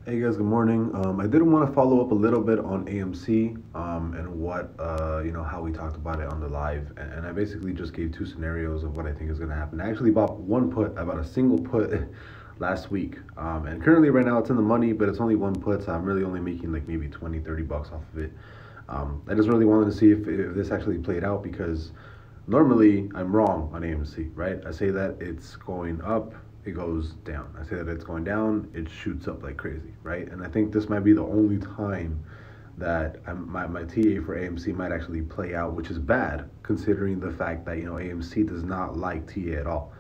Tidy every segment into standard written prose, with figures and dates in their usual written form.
Hey guys, good morning. I did want to follow up a little bit on AMC and what how we talked about it on the live, and I basically just gave two scenarios of what I think is going to happen. I actually bought one put. I bought a single put last week, and currently right now it's in the money, but it's only one put, so I'm really only making like maybe 20-30 bucks off of it. I just really wanted to see if this actually played out, because normally I'm wrong on AMC, right? I say that it's going up, it goes down. I say that it's going down, it shoots up like crazy, right? And I think this might be the only time that my TA for AMC might actually play out, which is bad considering the fact that AMC does not like TA at all.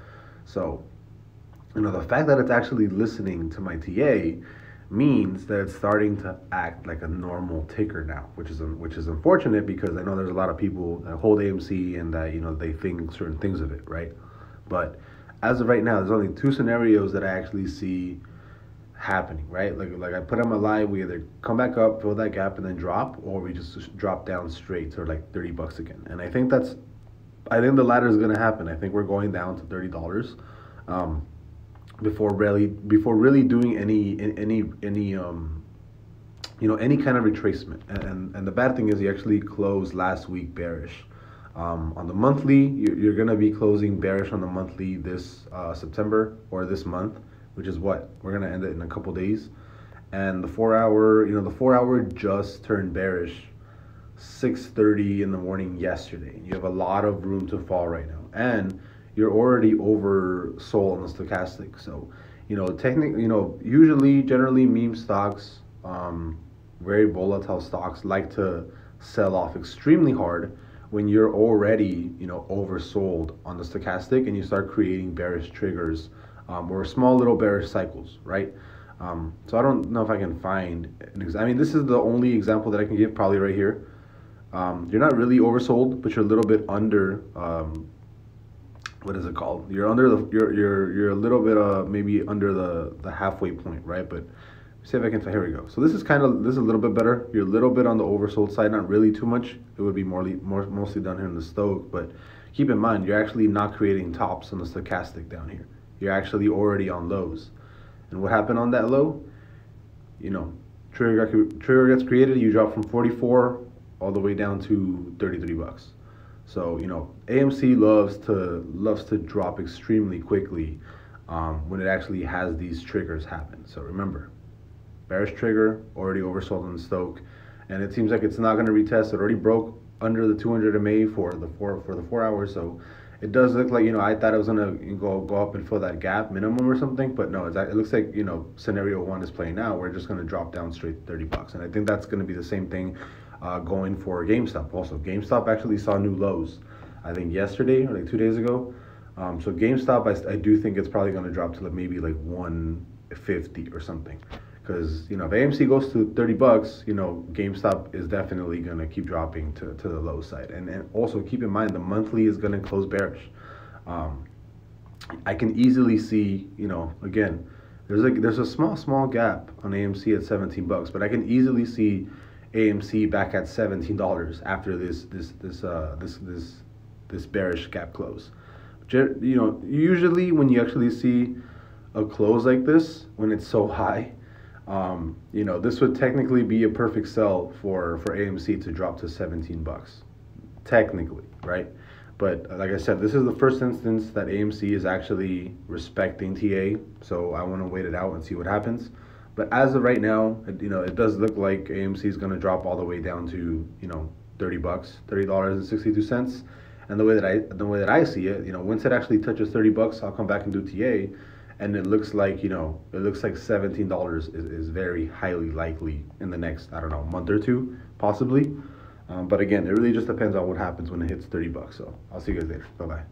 So the fact that it's actually listening to my TA means that it's starting to act like a normal ticker now, which is unfortunate, because I know there's a lot of people that hold AMC and that they think certain things of it, right? But as of right now, there's only two scenarios that I actually see happening, right? Like I put on my live, we either come back up, fill that gap, and then drop, or we just drop down straight to like 30 bucks again. And I think the latter is going to happen. I think we're going down to $30 before really doing any kind of retracement. And the bad thing is, he actually closed last week bearish. On the monthly, you're going to be closing bearish on the monthly this September, or this month, which is what we're going to end it in a couple days. And the 4 hour just turned bearish 6:30 in the morning yesterday. You have a lot of room to fall right now, and you're already oversold on the stochastic. So technically, usually generally meme stocks, very volatile stocks, like to sell off extremely hard when you're already oversold on the stochastic, and you start creating bearish triggers, or small little bearish cycles, right? So I don't know if I can find an example. I mean, this is the only example that I can give, probably right here. You're not really oversold, but you're a little bit under, what is it called? You're under the you're a little bit maybe under the halfway point, right? But see if I can. Here we go. So this is a little bit better. You're a little bit on the oversold side, not really too much. It would be mostly down here in the stoch, but keep in mind, you're actually not creating tops on the stochastic down here. You're actually already on lows. And what happened on that low? Trigger gets created. You drop from 44 all the way down to 33 bucks. So AMC loves to drop extremely quickly when it actually has these triggers happen. So remember, bearish trigger, already oversold on the stoch, and it seems like it's not going to retest. It already broke under the 200 MA for the 4 hours. So it does look like I thought it was going to go up and fill that gap minimum or something, but no, it looks like scenario one is playing out. We're just going to drop down straight to 30 bucks, and I think that's going to be the same thing going for GameStop. Also, GameStop actually saw new lows, I think yesterday or like 2 days ago. So GameStop, I do think it's probably going to drop to maybe like 150 or something. Because if AMC goes to 30 bucks, GameStop is definitely going to keep dropping to the low side. And also keep in mind, the monthly is going to close bearish. I can easily see, again, there's a small gap on AMC at 17 bucks, but I can easily see AMC back at $17 after this bearish gap close. Usually when you actually see a close like this, when it's so high, this would technically be a perfect sell for AMC to drop to 17 bucks, technically, right? But like I said, this is the first instance that AMC is actually respecting TA, so I want to wait it out and see what happens. But as of right now, it does look like AMC is going to drop all the way down to 30 bucks, $30.62. And the way that I see it, once it actually touches 30 bucks, I'll come back and do TA. And it looks like, $17 is very highly likely in the next, I don't know, month or two, possibly. But again, it really just depends on what happens when it hits 30 bucks. So I'll see you guys later. Bye-bye.